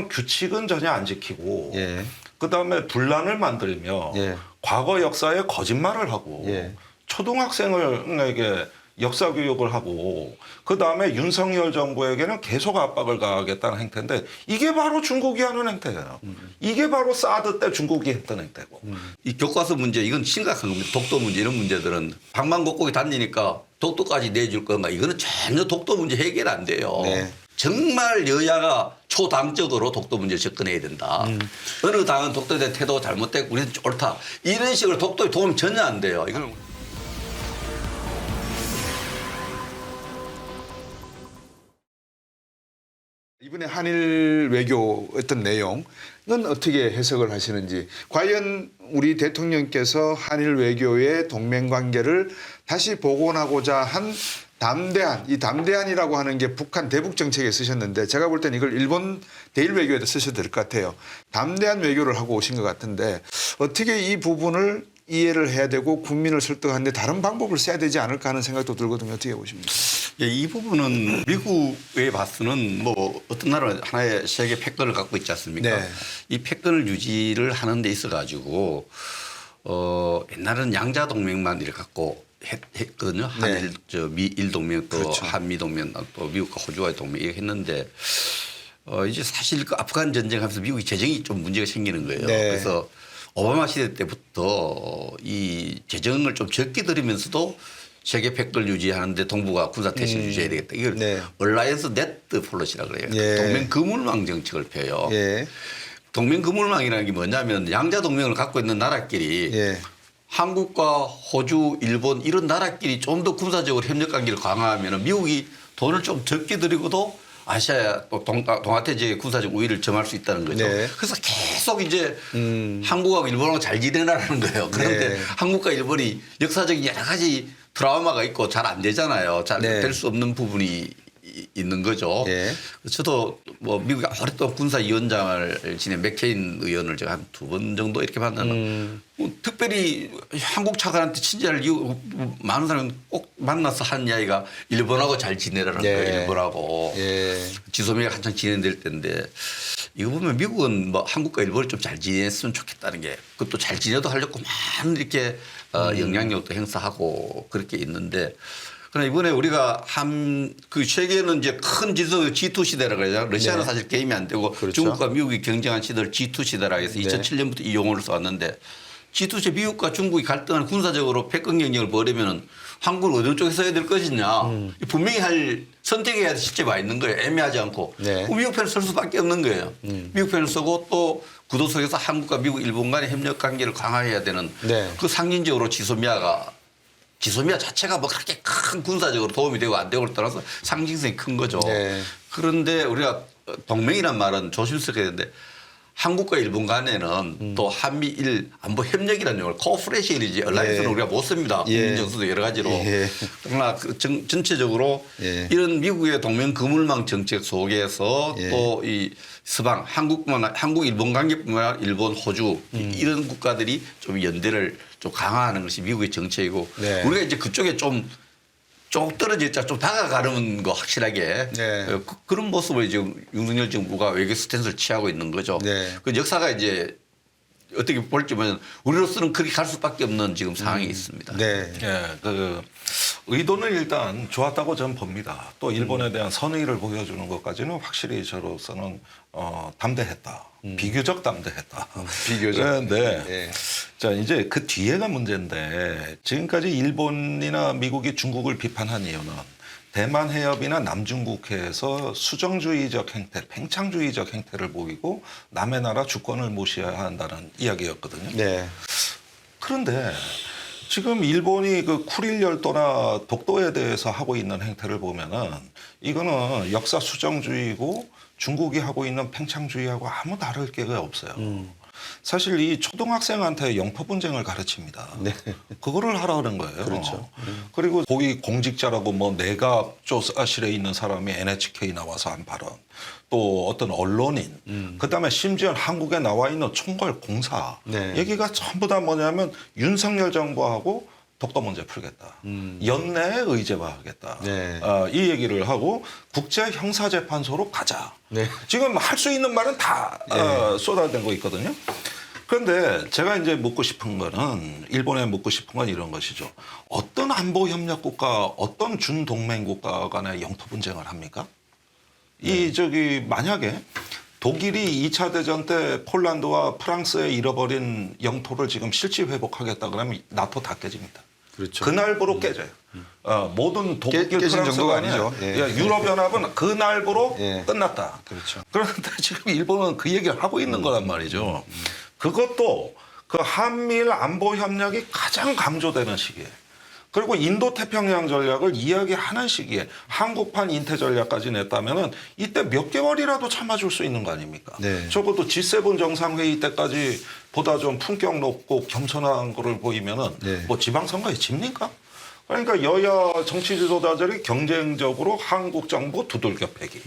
규칙은 전혀 안 지키고 예. 그다음에 분란을 만들며 예. 과거 역사에 거짓말을 하고 예. 초등학생에게 역사 교육을 하고 그다음에 윤석열 정부에게는 계속 압박을 가하겠다는 행태인데 이게 바로 중국이 하는 행태예요. 이게 바로 사드 때 중국이 했던 행태고. 이 교과서 문제 이건 심각한 겁니다. 독도 문제 이런 문제들은 방방곡곡이 다니니까 독도까지 내줄 건가 이거는 전혀 독도 문제 해결 안 돼요. 네. 정말 여야가 초당적으로 독도 문제를 접근해야 된다. 어느 당은 독도에 대한 태도가 잘못됐고 우리는 옳다. 이런 식으로 독도에 도움 전혀 안 돼요. 이걸 이번에 한일 외교 어떤 내용은 어떻게 해석을 하시는지, 과연 우리 대통령께서 한일 외교의 동맹관계를 다시 복원하고자 한 담대한, 이 담대한이라고 하는 게 북한 대북 정책에 쓰셨는데 제가 볼 때는 이걸 일본 대일 외교에다 쓰셔도 될 것 같아요. 담대한 외교를 하고 오신 것 같은데 어떻게 이 부분을 이해를 해야 되고 국민을 설득하는데 다른 방법을 써야 되지 않을까 하는 생각도 들거든요. 어떻게 보십니까? 예, 이 부분은 미국에 봐서는 뭐 어떤 나라 하나의 세계 패권을 갖고 있지 않습니까? 네. 이 패권을 유지를 하는 데 있어 가지고 옛날에는 양자 동맹만 이렇게 갖고 했거든요. 네. 한일 미일 동맹 또 그렇죠. 한미 동맹 또 미국과 호주와의 동맹 이렇게 했는데 이제 사실 그 아프간 전쟁하면서 미국이 재정이 좀 문제가 생기는 거예요. 네. 그래서 오바마 시대 때부터 이 재정을 좀 적게 들이면서도 세계 패권을 유지하는데 동북아 군사 태세를 유지해야 되겠다. 이걸 네. 얼라이언스 네트 폴리시라고 그래요. 예. 동맹 그물망 정책을 펴요. 예. 동맹 그물망이라는 게 뭐냐면 양자 동맹을 갖고 있는 나라끼리 예. 한국과 호주, 일본 이런 나라끼리 좀 더 군사적으로 협력 관계를 강화하면 미국이 돈을 좀 적게 들이고도 아시아 또 동아태 지역의 군사적 우위를 점할 수 있다는 거죠. 네. 그래서 계속 이제 한국하고 일본하고 잘 지내라는 거예요. 그런데 네. 한국과 일본이 역사적인 여러 가지 트라우마가 있고 잘 안 되잖아요. 잘 네. 될 수 없는 부분이 있는 거죠. 네. 저도 뭐 미국의 오랫동안 군사위원장을 지낸 맥케인 의원을 제가 한 2번 정도 이렇게 만나는 특별히 한국 차관한테 친절할 이유 많은 사람은 꼭 만나서 한 이야기가 일본하고 잘 지내라는 네. 거예요. 일본하고. 예. 지소미아가 한창 진행될 때인데 이거 보면 미국은 뭐 한국과 일본이 좀 잘 지냈으면 좋겠다는 게 그것도 잘 지내도 하려고 많은 이렇게 영향력도 행사하고 그렇게 있는데 그러나 이번에 우리가 그 세계는 이제 큰 G2 시대라 그러죠. 러시아는 네. 사실 게임이 안 되고 그렇죠. 중국과 미국이 경쟁한 시대를 G2 시대라 해서 2007년부터 이 용어를 써왔는데 G2 시대 미국과 중국이 갈등하는 군사적으로 패권 경쟁을 벌이면은 한국을 어느 쪽에 써야 될 것이냐. 분명히 선택해야 할 시점이 있는 거예요. 애매하지 않고. 네. 미국 편을 쓸 수밖에 없는 거예요. 미국 편을 쓰고 또 구도 속에서 한국과 미국, 일본 간의 협력 관계를 강화해야 되는 네. 그 상징적으로 지소미아 자체가 뭐 그렇게 큰 군사적으로 도움이 되고 안 되고를 떠나서 상징성이 큰 거죠. 네. 그런데 우리가 동맹이란 말은 조심스럽게 되는데 한국과 일본 간에는 또 한미일 안보 협력이라는 용어를 코오퍼레이션이지 얼라이언스는 우리가 못 씁니다. 예. 국민정서도 여러 가지로. 예. 그러나 전체적으로 예. 이런 미국의 동맹 그물망 정책 속에서 예. 또 이 서방 한국 일본 관계뿐만 아니라 일본 호주 이런 국가들이 좀 연대를 좀 강화하는 것이 미국의 정책이고 네. 우리가 이제 그쪽에 좀 떨어져 있자 좀 다가가는 거 확실하게 네. 그런 모습을 지금 윤석열 정부가 외교 스탠스를 취하고 있는 거죠. 네. 그 역사가 이제 어떻게 볼지 보면 우리로서는 그렇게 갈 수밖에 없는 지금 상황이 있습니다. 네. 예, 의도는 일단 좋았다고 저는 봅니다. 또 일본에 대한 선의를 보여주는 것까지는 확실히 저로서는 담대했다. 비교적 담대했다. 비교적. 그런데 예. 자 이제 그 뒤에가 문제인데 지금까지 일본이나 미국이 중국을 비판한 이유는 대만 해협이나 남중국해에서 수정주의적 행태, 팽창주의적 행태를 보이고 남의 나라 주권을 무시해야 한다는 이야기였거든요. 네. 그런데 지금 일본이 그 쿠릴 열도나 독도에 대해서 하고 있는 행태를 보면은 이거는 역사 수정주의고 중국이 하고 있는 팽창주의하고 아무 다를 게 없어요. 사실 이 초등학생한테 영토 분쟁을 가르칩니다. 네. 그거를 하라는 거예요. 그렇죠. 그리고 거기 공직자라고 뭐 내각 조사실에 있는 사람이 NHK 나와서 한 발언, 또 어떤 언론인, 그다음에 심지어 한국에 나와 있는 총괄 공사 네. 얘기가 전부 다 뭐냐면 윤석열 정부하고 독도 문제 풀겠다. 연내에 의제화하겠다. 네. 이 얘기를 하고 국제 형사재판소로 가자. 네. 지금 할 수 있는 말은 다 쏟아내고 있거든요. 그런데 제가 이제 묻고 싶은 거는 일본에 묻고 싶은 건 이런 것이죠. 어떤 안보 협력 국가, 어떤 준동맹 국가 간의 영토 분쟁을 합니까? 만약에 독일이 2차 대전 때 폴란드와 프랑스에 잃어버린 영토를 지금 실질 회복하겠다 그러면 나토 다 깨집니다. 그렇죠. 그날부로 깨져요. 모든 독일, 깨진 프랑스가 정도가 아니죠. 아니죠. 예. 유럽연합은 그날부로 예. 끝났다. 그렇죠. 그런데 지금 일본은 그 얘기를 하고 있는 거란 말이죠. 그것도 그 한미일 안보 협력이 가장 강조되는 시기에 그리고 인도태평양 전략을 이야기하는 시기에 한국판 인태 전략까지 냈다면은 이때 몇 개월이라도 참아줄 수 있는 거 아닙니까? 네. 적어도 G7 정상회의 때까지 보다 좀 품격 높고 겸손한 거를 보이면은 네. 뭐 지방선거에 집니까? 그러니까 여야 정치 지도자들이 경쟁적으로 한국 정부 두들겨 패기.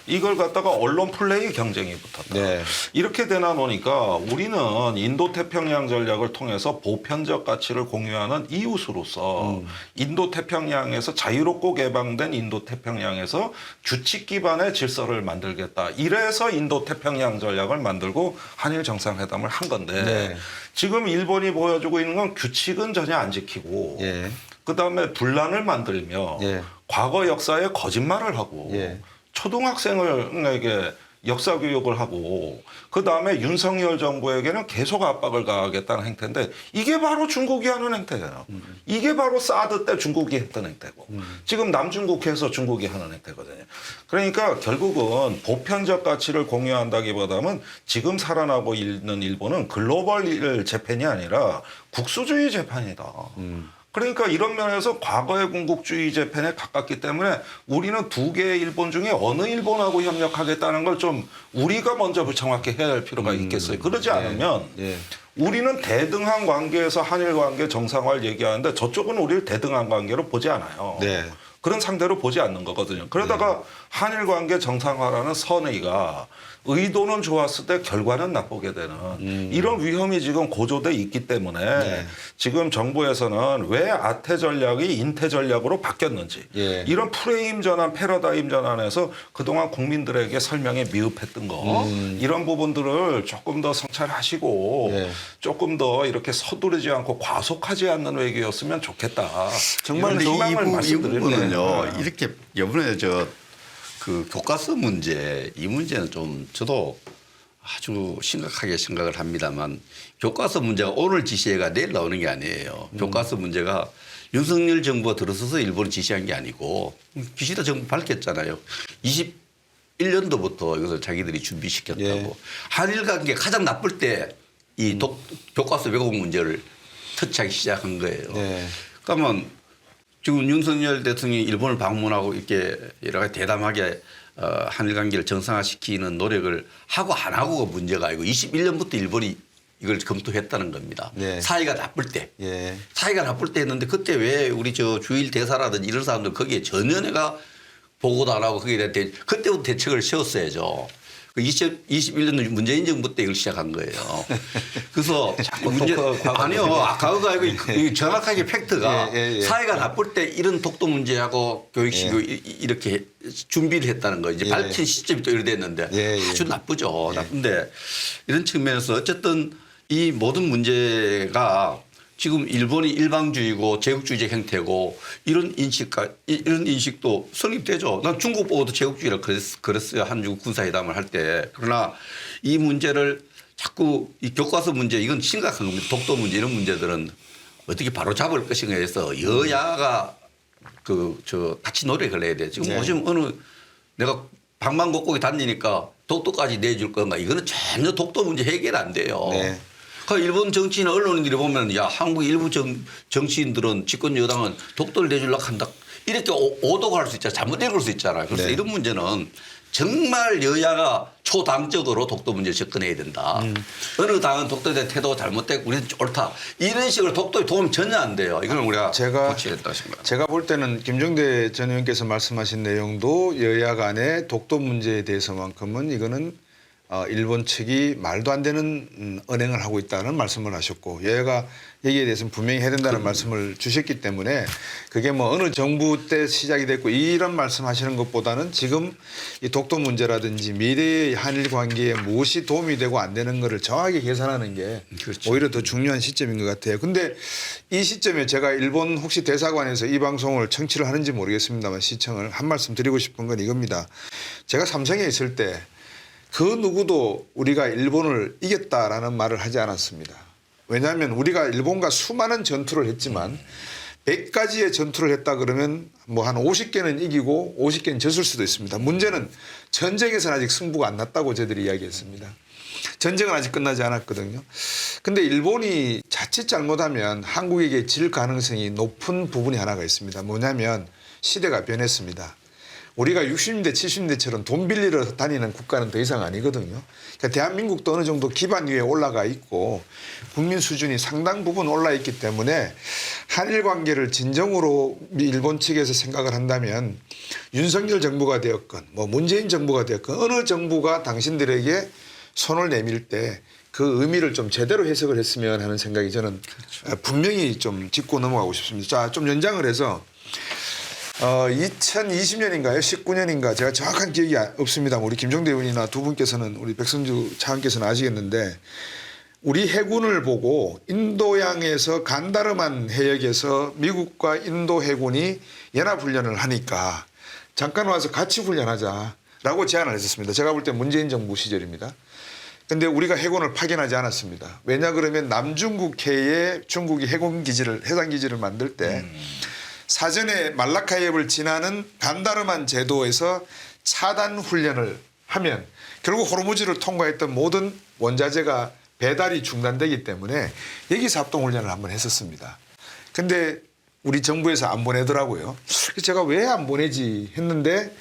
이걸 갖다가 언론 플레이 경쟁이 붙었다. 네. 이렇게 되나 보니까 우리는 인도태평양 전략을 통해서 보편적 가치를 공유하는 이웃으로서 인도태평양에서 자유롭고 개방된 인도태평양에서 규칙 기반의 질서를 만들겠다. 이래서 인도태평양 전략을 만들고 한일 정상회담을 한 건데 네. 지금 일본이 보여주고 있는 건 규칙은 전혀 안 지키고 예. 그다음에 분란을 만들며 예. 과거 역사에 거짓말을 하고 예. 초등학생에게 역사 교육을 하고 그다음에 윤석열 정부에게는 계속 압박을 가하겠다는 행태인데 이게 바로 중국이 하는 행태예요. 이게 바로 사드 때 중국이 했던 행태고 지금 남중국해에서 중국이 하는 행태거든요. 그러니까 결국은 보편적 가치를 공유한다기보다는 지금 살아나고 있는 일본은 글로벌 재팬이 아니라 국수주의 재판이다. 그러니까 이런 면에서 과거의 군국주의 재팬에 가깝기 때문에 우리는 두 개의 일본 중에 어느 일본하고 협력하겠다는 걸 좀 우리가 먼저 정확히 해야 할 필요가 있겠어요. 그러지 않으면 예. 우리는 대등한 관계에서 한일 관계 정상화를 얘기하는데 저쪽은 우리를 대등한 관계로 보지 않아요. 네. 그런 상대로 보지 않는 거거든요. 그러다가 한일 관계 정상화라는 선의가 의도는 좋았을 때 결과는 나쁘게 되는 이런 위험이 지금 고조돼 있기 때문에 네. 지금 정부에서는 왜 아태 전략이 인태 전략으로 바뀌었는지 예. 이런 프레임 전환, 패러다임 전환에서 그동안 국민들에게 설명에 미흡했던 거 이런 부분들을 조금 더 성찰하시고 예. 조금 더 이렇게 서두르지 않고 과속하지 않는 외교였으면 좋겠다. 정말 이런 희망을 이 말씀드립니다. 부분은요. 이렇게 이번에 그 교과서 문제 이 문제는 좀 저도 아주 심각하게 생각을 합니다만 교과서 문제가 오늘 지시해가 내일 나오는 게 아니에요. 교과서 문제가 윤석열 정부가 들어서서 일본이 지시한 게 아니고 기시다 정부 밝혔잖아요. 21년도부터 이것을 자기들이 준비시켰다고. 예. 한일 관계 가장 나쁠 때 이 교과서 왜곡 문제를 터치하기 시작한 거예요. 네. 그러면 지금 윤석열 대통령이 일본을 방문하고 이렇게 여러 가지 대담하게 한일 관계를 정상화시키는 노력을 하고 안 하고가 문제가 아니고 21년부터 일본이 이걸 검토했다는 겁니다. 네. 사이가 나쁠 때. 예. 사이가 나쁠 때 했는데 그때 왜 우리 주일 대사라든지 이런 사람들 거기에 전혀 내가 보고도 안 하고 거기에 대한 그때부터 대책을 세웠어야죠. 21년 문재인 정부 때 이걸 시작한 거예요. 그래서 아니요. 과거가 아니고 이 정확하게 팩트가 예. 사회가 나쁠 때 이런 독도 문제하고 교육식 이렇게 준비를 했다는 거 이제 예. 밝힌 시점이 또 이래 됐는데 아주 나쁘죠. 나쁜데 이런 측면에서 어쨌든 이 모든 문제가 지금 일본이 일방주의고 제국주의적 행태고 이런 인식도 성립되죠. 난 중국 보고도 제국주의라 그랬어요. 한중 군사회담을 할 때. 그러나 이 문제를 자꾸 이 교과서 문제 이건 심각한 겁니다. 독도 문제 이런 문제들은 어떻게 바로 잡을 것인가에 해서 여야가 같이 노력을 해야 돼. 지금 네. 요즘 내가 방방곡곡에 다니니까 독도까지 내줄 건가 이거는 전혀 독도 문제 해결 안 돼요. 네. 그 일본 정치인 언론인들이 보면 야 한국 일부 정치인들은 집권 여당은 독도를 내주려고 한다 이렇게 오독할 수 있잖아요. 잘못 읽을 수 있잖아요. 그래서 네. 이런 문제는 정말 여야가 초당적으로 독도 문제에 접근해야 된다. 어느 당은 독도에 대한 태도가 잘못됐고 우리는 옳다. 이런 식으로 독도에 도움이 전혀 안 돼요. 이건 우리가 고쳐야 된다고 생각합니다. 제가 볼 때는 김종대 전 의원께서 말씀하신 내용도 여야 간의 독도 문제에 대해서만큼은 이거는 일본 측이 말도 안 되는 언행을 하고 있다는 말씀을 하셨고 여야가 여기에 대해서는 분명히 해야 된다는 말씀을 주셨기 때문에 그게 뭐 어느 정부 때 시작이 됐고 이런 말씀하시는 것보다는 지금 이 독도 문제라든지 미래의 한일 관계에 무엇이 도움이 되고 안 되는 거를 정확하게 계산하는 게 그렇죠. 오히려 더 중요한 시점인 것 같아요. 근데 이 시점에 제가 일본 혹시 대사관에서 이 방송을 청취를 하는지 모르겠습니다만 시청을 한 말씀 드리고 싶은 건 이겁니다. 제가 삼성에 있을 때 그 누구도 우리가 일본을 이겼다라는 말을 하지 않았습니다. 왜냐하면 우리가 일본과 수많은 전투를 했지만 100가지의 전투를 했다 그러면 뭐 한 50개는 이기고 50개는 졌을 수도 있습니다. 문제는 전쟁에서는 아직 승부가 안 났다고 저희들이 이야기했습니다. 전쟁은 아직 끝나지 않았거든요. 근데 일본이 자칫 잘못하면 한국에게 질 가능성이 높은 부분이 하나가 있습니다. 뭐냐면 시대가 변했습니다. 우리가 60년대 70년대처럼 돈 빌리러 다니는 국가는 더 이상 아니거든요. 그러니까 대한민국도 어느 정도 기반 위에 올라가 있고 국민 수준이 상당 부분 올라 있기 때문에 한일 관계를 진정으로 일본 측에서 생각을 한다면 윤석열 정부가 되었건 뭐 문재인 정부가 되었건 어느 정부가 당신들에게 손을 내밀 때 그 의미를 좀 제대로 해석을 했으면 하는 생각이 저는 분명히 좀 짚고 넘어가고 싶습니다. 자, 좀 연장을 해서 2020년인가요? 19년인가? 제가 정확한 기억이 없습니다. 우리 김종대 의원이나 두 분께서는 우리 백선주 차관께서는 아시겠는데 우리 해군을 보고 인도양에서 간다르만 해역에서 미국과 인도 해군이 연합훈련을 하니까 잠깐 와서 같이 훈련하자라고 제안을 했었습니다. 제가 볼 때 문재인 정부 시절입니다. 근데 우리가 해군을 파견하지 않았습니다. 왜냐 그러면 남중국해에 중국이 해상기지를 만들 때 사전에 말라카 해협을 지나는 간다르만 제도에서 차단 훈련을 하면 결국 호르무즈를 통과했던 모든 원자재가 배달이 중단되기 때문에 여기서 합동훈련을 한번 했었습니다. 근데 우리 정부에서 안 보내더라고요. 그래서 제가 왜 안 보내지 했는데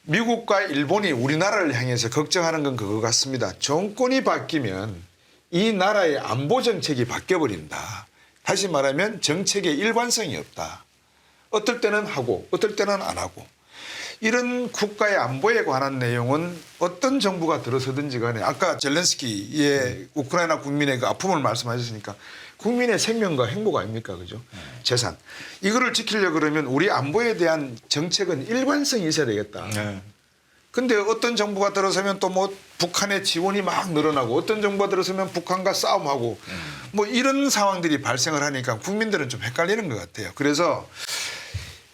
미국과 일본이 우리나라를 향해서 걱정하는 건 그거 같습니다. 정권이 바뀌면 이 나라의 안보 정책이 바뀌어버린다. 다시 말하면 정책의 일관성이 없다. 어떨 때는 하고 어떨 때는 안 하고 이런 국가의 안보에 관한 내용은 어떤 정부가 들어서든지 간에 아까 젤렌스키의 우크라이나 국민의 그 아픔을 말씀하셨으니까 국민의 생명과 행복 아닙니까? 그죠? 재산. 이거를 지키려고 그러면 우리 안보에 대한 정책은 일관성이 있어야 되겠다. 네. 근데 어떤 정부가 들어서면 또 뭐 북한의 지원이 막 늘어나고 어떤 정부가 들어서면 북한과 싸움하고 뭐 이런 상황들이 발생을 하니까 국민들은 좀 헷갈리는 것 같아요. 그래서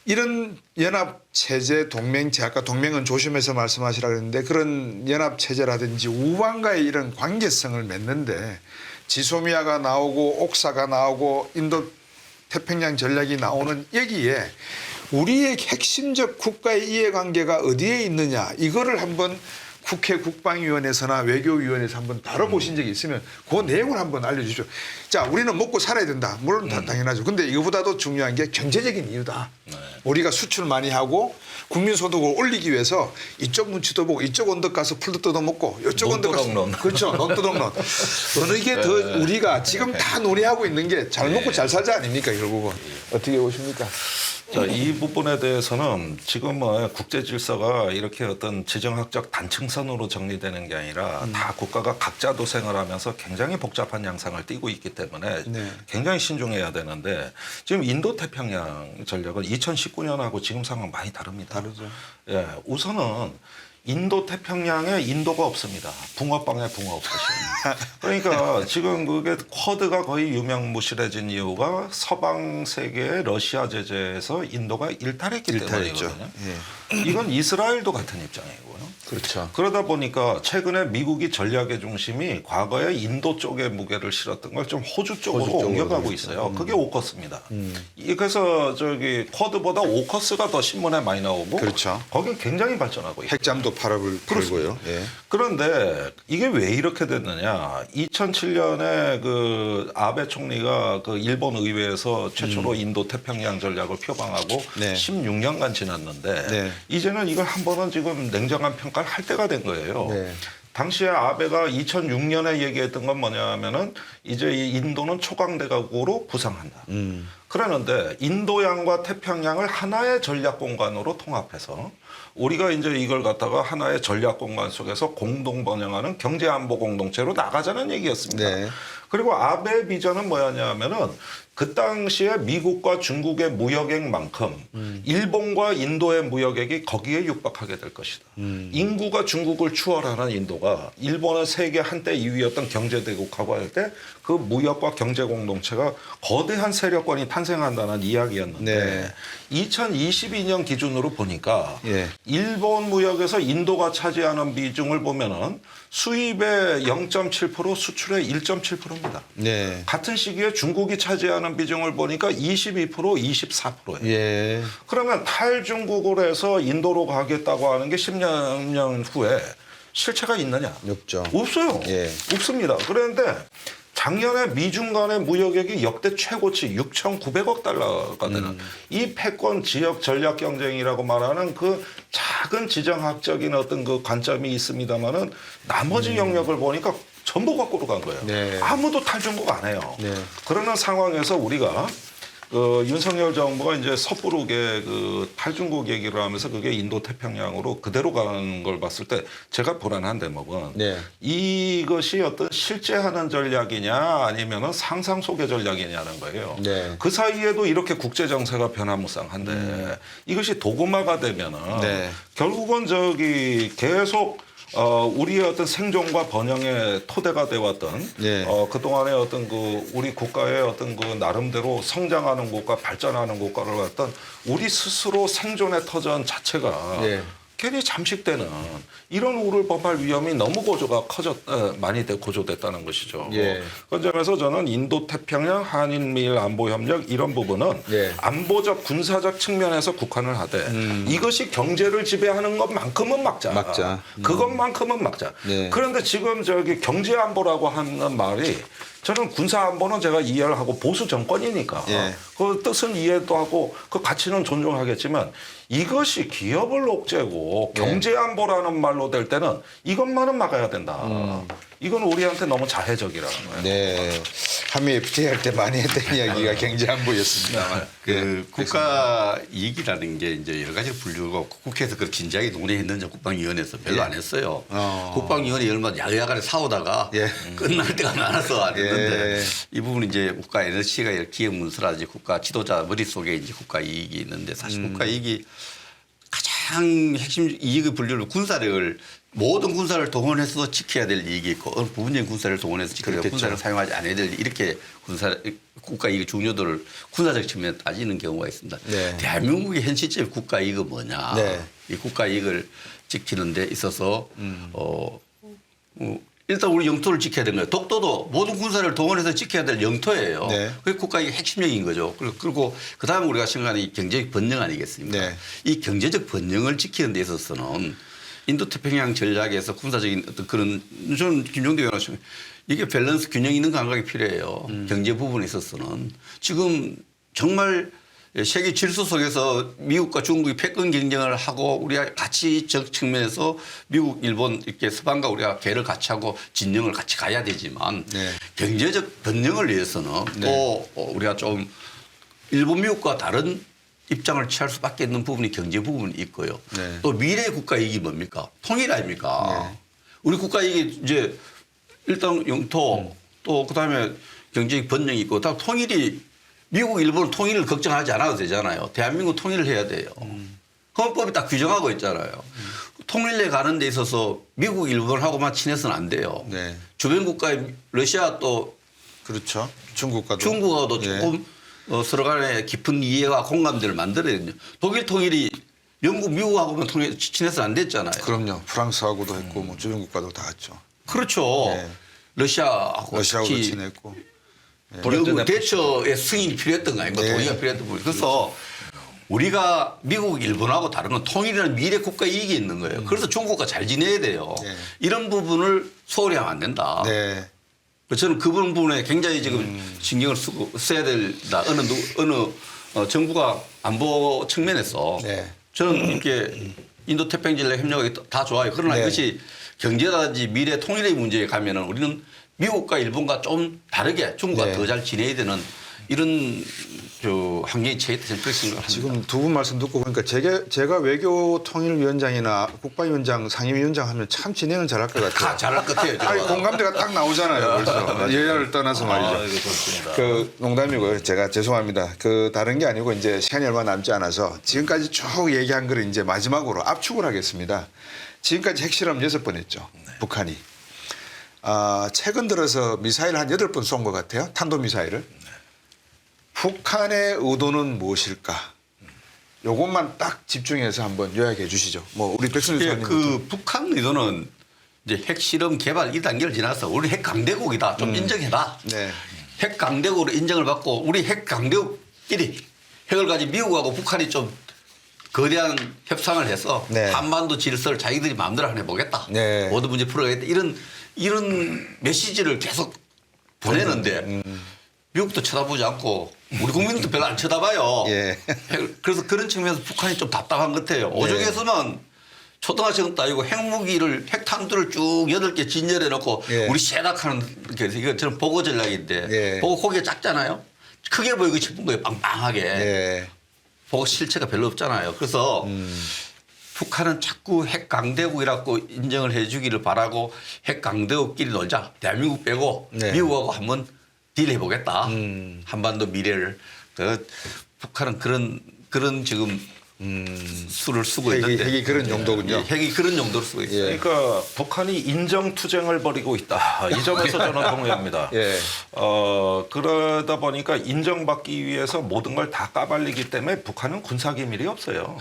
이런 연합체제, 동맹체, 아까 동맹은 조심해서 말씀하시라 그랬는데 그런 연합체제라든지 우방과의 이런 관계성을 맺는데 지소미아가 나오고 옥사가 나오고 인도 태평양 전략이 나오는 여기에 우리의 핵심적 국가의 이해관계가 어디에 있느냐 이거를 한번 국회 국방위원회에서나 외교위원회에서 한번 다뤄보신 적이 있으면 그 내용을 한번 알려주십시오. 자, 우리는 먹고 살아야 된다. 물론 당연하죠. 근데 이거보다도 중요한 게 경제적인 이유다. 우리가 수출 많이 하고 국민소득을 올리기 위해서 이쪽 눈치도 보고 이쪽 언덕 가서 풀도 뜯어먹고 이쪽 언덕 가서 그렇죠. 논두렁논. 어느 게 더 우리가 지금 다 논의하고 있는 게 잘 먹고 잘 살자 아닙니까 결국은. 어떻게 보십니까? 자, 이 부분에 대해서는 지금 뭐 국제 질서가 이렇게 어떤 지정학적 단층선으로 정리되는 게 아니라 다 국가가 각자 도생을 하면서 굉장히 복잡한 양상을 띠고 있기 때문에 네. 굉장히 신중해야 되는데 지금 인도 태평양 전략은 2019년하고 지금 상황 많이 다릅니다. 다르죠. 예, 우선은 인도 태평양에 인도가 없습니다. 붕어빵에 붕어 없으십니다. 그러니까 지금 그게 쿼드가 거의 유명무실해진 이유가 서방 세계의 러시아 제재에서 인도가 일탈했기 때문이거든요. 예. 이건 이스라엘도 같은 입장이고요. 그렇죠. 그러다 보니까 최근에 미국이 전략의 중심이 과거에 인도 쪽에 무게를 실었던 걸 좀 호주 쪽으로 옮겨가고 있어요. 그게 오커스입니다. 그래서 저기 쿼드보다 오커스가 더 신문에 많이 나오고 그렇죠. 거기 굉장히 발전하고 있어요. 핵잠도 팔고요. 예. 그런데 이게 왜 이렇게 됐느냐? 2007년에 그 아베 총리가 그 일본 의회에서 최초로 인도 태평양 전략을 표방하고 네. 16년간 지났는데 네. 이제는 이걸 한 번은 지금 냉정한 평가를 할 때가 된 거예요. 네. 당시에 아베가 2006년에 얘기했던 건 뭐냐면은 이제 이 인도는 초강대국으로 부상한다. 그러는데 인도양과 태평양을 하나의 전략 공간으로 통합해서 우리가 이제 이걸 갖다가 하나의 전략 공간 속에서 공동 번영하는 경제 안보 공동체로 나가자는 얘기였습니다. 네. 그리고 아베의 비전은 뭐였냐면은 그 당시에 미국과 중국의 무역액만큼 일본과 인도의 무역액이 거기에 육박하게 될 것이다. 인구가 중국을 추월하는 인도가 일본은 세계 한때 2위였던 경제대국하고 할 때 그 무역과 경제 공동체가 거대한 세력권이 탄생한다는 이야기였는데 2022년 기준으로 보니까 예. 일본 무역에서 인도가 차지하는 비중을 보면은 수입의 0.7% 수출의 1.7%입니다. 네. 같은 시기에 중국이 차지하는 비중을 보니까 22% 24%예요. 예. 그러면 탈중국으로 해서 인도로 가겠다고 하는 게 10년 후에 실체가 있느냐? 없죠. 없어요. 예. 없습니다. 그런데 작년에 미중 간의 무역액이 역대 최고치 6,900억 달러가 되는 이 패권 지역 전략 경쟁이라고 말하는 그 작은 지정학적인 어떤 그 관점이 있습니다만은 나머지 영역을 보니까 전부 거꾸로 간 거예요. 네. 아무도 탈중국 안 해요. 네. 그러는 상황에서 우리가 윤석열 정부가 이제 섣부르게 그 탈중국 얘기를 하면서 그게 인도 태평양으로 그대로 가는 걸 봤을 때 제가 불안한 대목은 네. 이것이 어떤 실제 하는 전략이냐 아니면은 상상 속의 전략이냐는 거예요. 네. 그 사이에도 이렇게 국제 정세가 변화무쌍한데 이것이 도구마가 되면은 네. 결국은 저기 계속 우리의 어떤 생존과 번영의 토대가 되어왔던 네. 그동안의 어떤 그 우리 국가의 어떤 그 나름대로 성장하는 국가 발전하는 국가를 갖던 우리 스스로 생존의 터전 자체가 네. 괜히 잠식되는 이런 우를 범할 위험이 너무 많이 고조됐다는 것이죠. 예. 그런 점에서 저는 인도 태평양 한인미일 안보협력 이런 부분은 예. 안보적 군사적 측면에서 국한을 하되 이것이 경제를 지배하는 것만큼은 막자. 그것만큼은 막자. 네. 그런데 지금 저기 경제 안보라고 하는 말이 저는 군사 안보는 제가 이해를 하고 보수 정권이니까 예. 그 뜻은 이해도 하고 그 가치는 존중하겠지만 이것이 기업을 옥죄고 경제 안보라는 말로 될 때는 이것만은 막아야 된다. 이건 우리한테 너무 자해적이라는 거예요. 네. 한미 FTA 할 때 많이 했던 이야기가 경제안보였습니다. 그 국가 이익이라는 게 이제 여러 가지 분류고 국회에서 그 진지하게 논의했는지 국방위원회에서 별로 안 했어요. 국방위원회 얼마 야간에 싸우다가 예. 끝날 때가 많아서 안 했는데 예. 이 부분은 이제 국가 NSC가 기업 문서라든지 국가 지도자 머릿속에 이제 국가 이익이 있는데 사실 국가 이익이 가장 핵심 이익의 분류를 군사력을 모든 군사를 동원해서 지켜야 될 이익이 있고 어느 부분적인 군사를 동원해서 지켜야 될 군사를 사용하지 않아야 될 이렇게 국가 이익의 중요도를 군사적 측면에 따지는 경우가 있습니다. 네. 대한민국의 현 시점의 국가 이익은 뭐냐. 네. 이 국가 이익을 지키는 데 있어서 일단 우리 영토를 지켜야 되는 거예요. 독도도 모든 군사를 동원해서 지켜야 될 영토예요. 네. 그게 국가의 핵심적인 거죠. 그리고 그다음에 우리가 생각하는 이 경제적 번영 아니겠습니까? 네. 이 경제적 번영을 지키는 데 있어서는 인도태평양 전략에서 군사적인 어떤 그런 저는 김종대 의원님 이게 밸런스 균형 있는 감각이 필요해요. 경제 부분에 있어서는 지금 정말 세계 질서 속에서 미국과 중국이 패권 경쟁을 하고 우리가 가치적 측면에서 미국, 일본 이렇게 서방과 우리가 개를 같이 하고 진영을 같이 가야 되지만 네. 경제적 번영을 위해서는 네. 또 우리가 좀 일본, 미국과 다른 입장을 취할 수밖에 없는 부분이 경제 부분이 있고요. 네. 또 미래의 국가 이익이 뭡니까? 통일 아닙니까? 네. 우리 국가 이익이 이제 일단 영토 또 그다음에 경제적 번영이 있고 다 통일이 미국, 일본 통일을 걱정하지 않아도 되잖아요. 대한민국 통일을 해야 돼요. 헌법이 딱 규정하고 있잖아요. 통일해 가는 데 있어서 미국, 일본하고만 친해서는 안 돼요. 네. 주변 국가의 러시아 또 그렇죠. 중국과도. 중국하고도 예. 조금 서로 간에 깊은 이해와 공감대를 만들어야 돼요. 독일 통일이 영국, 미국하고만 친해서 안 됐잖아요. 그럼요. 프랑스하고도 했고 뭐 주변 국가도 다 했죠. 그렇죠. 네. 러시아하고 러시아하고도 특히 친했고. 영국 대처의 승인이 필요했던 거 아닙니까? 네. 동의가 필요했던 부분. 그래서 우리가 미국, 일본하고 다른 건 통일이라는 미래 국가 이익이 있는 거예요. 그래서 중국과 잘 지내야 돼요. 네. 이런 부분을 소홀히 하면 안 된다. 네. 저는 그 부분에 굉장히 지금 신경을 써야 된다. 어느 정부가 안보 측면에서 네. 저는 이렇게 인도 태평양 협력이 다 좋아요. 그러나 네. 이것이 경제라든지 미래 통일의 문제에 가면은 우리는 미국과 일본과 좀 다르게 중국과 네. 더 잘 지내야 되는 이런 저 환경이 처했다 저는 그렇게 생각합니다. 지금 두 분 말씀 듣고 보니까 제가 외교통일위원장이나 국방위원장, 상임위원장 하면 참 진행을 잘할 것 같아요. 다 잘할 것 같아요. 아니, 공감대가 딱 나오잖아요. 벌써 여야를 떠나서 말이죠. 이거 좋습니다. 그 농담이고요. 제가 죄송합니다. 그 다른 게 아니고 이제 시간이 얼마 남지 않아서 지금까지 쭉 얘기한 거를 이제 마지막으로 압축을 하겠습니다. 지금까지 핵실험 6번 했죠. 북한이. 최근 들어서 미사일 한 8번 쏜 것 같아요. 탄도미사일을. 북한의 의도는 무엇일까? 요것만 딱 집중해서 한번 요약해 주시죠. 뭐 우리 백승주 예, 소장님. 그 북한 의도는 이제 핵실험 개발 1단계를 지나서 우리 핵 강대국이다. 좀 인정해라. 네. 핵 강대국으로 인정을 받고 우리 핵 강대국끼리 핵을 가진 미국하고 북한이 좀 거대한 협상을 해서 네. 한반도 질서를 자기들이 마음대로 한번 해보겠다. 네. 모든 문제 풀어야겠다. 이런 메시지를 계속 보내는데 미국도 쳐다보지 않고 우리 국민들도 별로 안 쳐다봐요. 예. 그래서 그런 측면에서 북한이 좀 답답한 것 같아요. 오죽에서는 초등학생 따위고 핵무기를 핵탄두를 쭉 8개 진열해 놓고 예. 우리 쇠락하는 이거 저는 보고 전략인데 예. 보고 고기가 작잖아요. 크게 보이고 싶은 거예요. 빵빵하게. 네. 보고 실체가 별로 없잖아요. 그래서 북한은 자꾸 핵 강대국이라고 인정을 해 주기를 바라고 핵 강대국끼리 놀자. 대한민국 빼고 네. 미국하고 한번 딜해 보겠다. 한반도 미래를. 북한은 그런 지금 수를 쓰고 있는데 핵이 그런 용도군요. 예, 핵이 그런 용도로 쓰고 있어요. 예. 그러니까 북한이 인정 투쟁을 벌이고 있다. 이 점에서 저는 동의합니다. 예. 그러다 보니까 인정받기 위해서 모든 걸 다 까발리기 때문에 북한은 군사기밀이 없어요.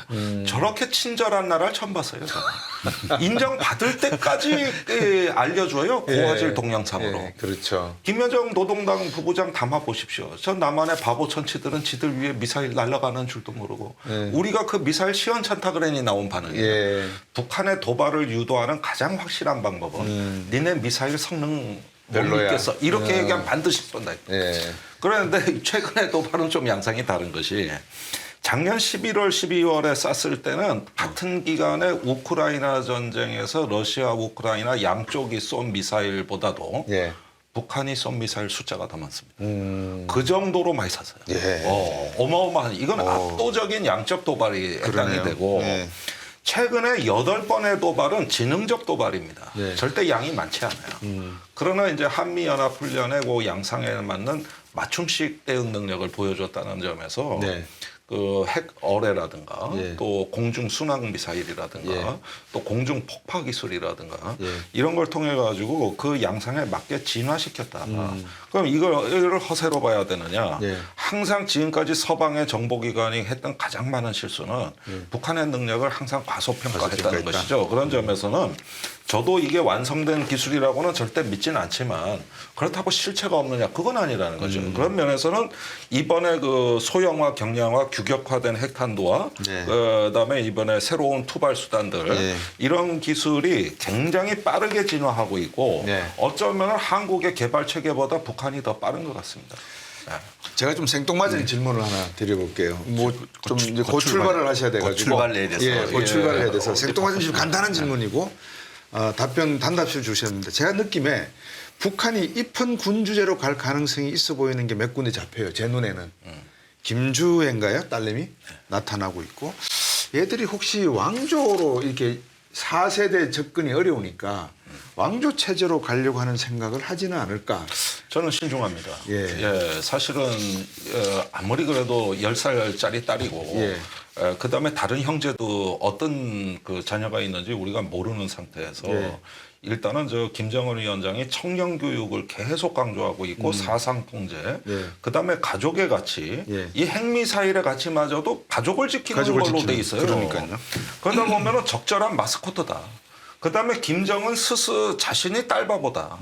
저렇게 친절한 나라를 처음 봤어요. 저는. 인정받을 때까지 알려줘요. 고화질 예. 동영상으로. 예. 그렇죠. 김여정 노동당 부부장 담아 보십시오. 저 남한의 바보 천치들은 지들 위에 미사일 날아가는 줄도 모르고 우리가 그 미사일 시원찮다그래니 나온 반응이에요. 예. 북한의 도발을 유도하는 가장 확실한 방법은 니네 미사일 성능 못 별로야. 믿겠어. 이렇게 얘기하면 반드시 쏜다. 예. 그런데 최근의 도발은 좀 양상이 다른 것이 작년 11월, 12월에 쐈을 때는 같은 기간에 우크라이나 전쟁에서 러시아, 우크라이나 양쪽이 쏜 미사일보다도 예. 북한이 쏜 미사일 숫자가 더 많습니다. 그 정도로 많이 쐈어요. 예. 어마어마한 이건 압도적인 양적 도발이 해당이 그러네요. 되고 예. 최근에 8번의 도발은 지능적 도발입니다. 예. 절대 양이 많지 않아요. 그러나 이제 한미연합훈련의 그 양상에 맞는 맞춤식 대응 능력을 보여줬다는 점에서 네. 그 핵 어뢰라든가 예. 또 공중 순항 미사일이라든가 예. 또 공중 폭파 기술이라든가 예. 이런 걸 통해 가지고 그 양상에 맞게 진화시켰다. 그럼 이걸 허세로 봐야 되느냐? 예. 항상 지금까지 서방의 정보기관이 했던 가장 많은 실수는 북한의 능력을 항상 과소평가했다는 과소평가했다. 것이죠. 그런 점에서는 저도 이게 완성된 기술이라고는 절대 믿지는 않지만 그렇다고 실체가 없느냐 그건 아니라는 거죠. 그런 면에서는 이번에 그 소형화, 경량화, 규격화된 핵탄두와 네. 그다음에 이번에 새로운 투발 수단들 네. 이런 기술이 굉장히 빠르게 진화하고 있고 네. 어쩌면 한국의 개발 체계보다 북한이 더 빠른 것 같습니다. 네. 제가 좀 생뚱맞은 질문을 하나 드려볼게요. 뭐 좀 이제 곧 출발을 하셔야 돼가지고. 출발을 해야 돼서. 예, 곧 출발을 해야 돼서 어디 생뚱맞은 질문, 바쁘시나요? 간단한 질문이고 답변 단답실 주셨는데 제가 느낌에 북한이 입헌 군 주제로 갈 가능성이 있어 보이는 게 몇 군데 잡혀요. 제 눈에는. 김주애인가요? 딸내미 나타나고 있고 얘들이 혹시 왕조로 이렇게 4세대 접근이 어려우니까 왕조 체제로 가려고 하는 생각을 하지는 않을까. 저는 신중합니다. 예. 사실은 아무리 그래도 10살짜리 딸이고 예. 그다음에 다른 형제도 어떤 그 자녀가 있는지 우리가 모르는 상태에서 예. 일단은 저 김정은 위원장이 청년 교육을 계속 강조하고 있고 사상 통제, 예. 그다음에 가족의 가치, 예. 이 핵미사일의 가치마저도 가족을 지키는 가족을 걸로 지키는, 돼 있어요. 그러니까요. 그러다 보면은 적절한 마스코트다. 그다음에 김정은 스스 자신이 딸바보다.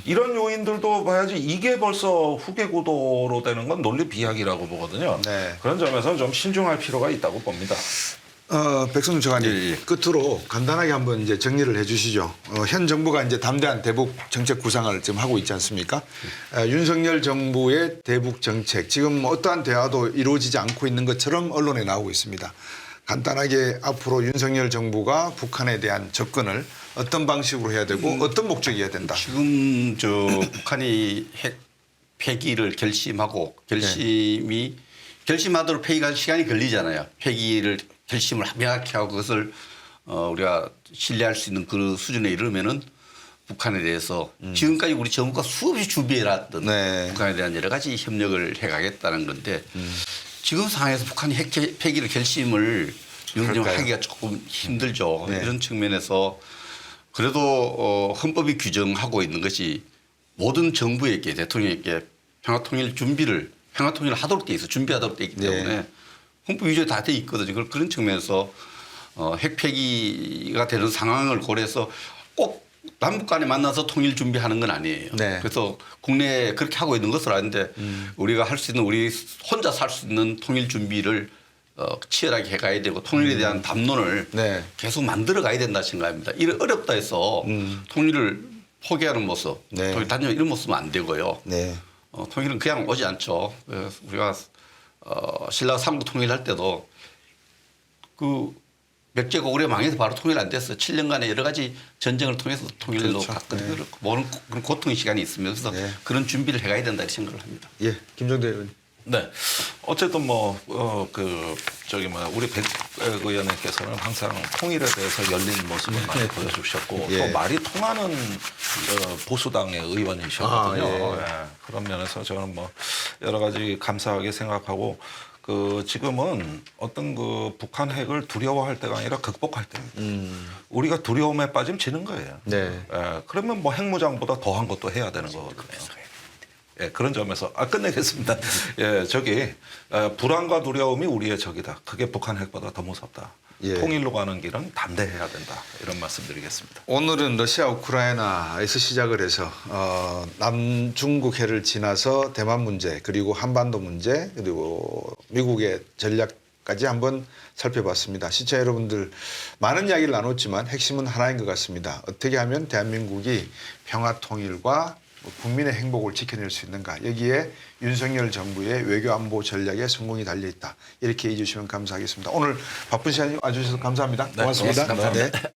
이런 요인들도 봐야지 이게 벌써 후계 구도로 되는 건 논리 비약이라고 보거든요. 네. 그런 점에서는 좀 신중할 필요가 있다고 봅니다. 백성준 장관님 예, 예. 끝으로 간단하게 한번 이제 정리를 해주시죠. 현 정부가 이제 담대한 대북 정책 구상을 지금 하고 있지 않습니까? 윤석열 정부의 대북 정책 지금 어떠한 대화도 이루어지지 않고 있는 것처럼 언론에 나오고 있습니다. 간단하게 앞으로 윤석열 정부가 북한에 대한 접근을 어떤 방식으로 해야 되고 어떤 목적이어야 된다. 지금 저 북한이 핵 폐기를 결심하고 결심하도록 폐기가 시간이 걸리잖아요. 폐기를 결심을 명확히 하고 그것을 우리가 신뢰할 수 있는 그 수준에 이르면은 북한에 대해서 지금까지 우리 정부가 수없이 준비해놨던 네. 북한에 대한 여러 가지 협력을 해가겠다는 건데 지금 상황에서 북한이 핵 폐기를 결심을 명령하기가 조금 힘들죠. 네. 이런 측면에서 그래도 헌법이 규정하고 있는 것이 모든 정부에게 대통령에게 평화통일 평화통일을 하도록 돼 있어 준비하도록 돼 있기 때문에 네. 헌법 위조에 다 돼 있거든요. 그런 측면에서 핵 폐기가 되는 상황을 고려해서 꼭 남북 간에 만나서 통일 준비하는 건 아니에요. 네. 그래서 국내에 그렇게 하고 있는 것을 아는데 우리가 할 수 있는 우리 혼자 살 수 있는 통일 준비를 치열하게 해가야 되고 통일에 대한 담론을 네. 계속 만들어 가야 된다 생각합니다. 이런 어렵다 해서 통일을 포기하는 모습, 네. 통일 단념 이런 모습은 안 되고요. 네. 통일은 그냥 오지 않죠. 그래서 우리가 신라 삼국 통일할 때도 그 백제가 오래 망해서 바로 통일 안 됐어요. 7년간의 여러 가지 전쟁을 통해서 통일로 그렇죠. 갔거든요. 모든 그런 고통의 시간이 있으면서 네. 그런 준비를 해가야 된다 이렇게 생각을 합니다. 예, 김종대 의원. 네. 어쨌든 우리 백 의원님께서는 항상 통일에 대해서 열린 모습을 많이 보여주셨고 예. 또 말이 통하는 보수당의 의원이셨거든요. 아, 예. 예. 그런 면에서 저는 여러 가지 감사하게 생각하고 지금은 어떤 북한 핵을 두려워할 때가 아니라 극복할 때입니다. 우리가 두려움에 빠지면 지는 거예요. 네. 예. 그러면 핵무장보다 더한 것도 해야 되는 거거든요. 예, 그런 점에서 끝내겠습니다. 예, 불안과 두려움이 우리의 적이다. 그게 북한 핵보다 더 무섭다. 예. 통일로 가는 길은 담대해야 된다. 이런 말씀드리겠습니다. 오늘은 러시아 우크라이나에서 시작을 해서 남중국해를 지나서 대만 문제 그리고 한반도 문제 그리고 미국의 전략까지 한번 살펴봤습니다. 시청자 여러분들 많은 이야기를 나눴지만 핵심은 하나인 것 같습니다. 어떻게 하면 대한민국이 평화 통일과 국민의 행복을 지켜낼 수 있는가. 여기에 윤석열 정부의 외교안보 전략에 성공이 달려있다. 이렇게 해주시면 감사하겠습니다. 오늘 바쁜 시간 와주셔서 감사합니다. 고맙습니다. 고맙습니다. 네.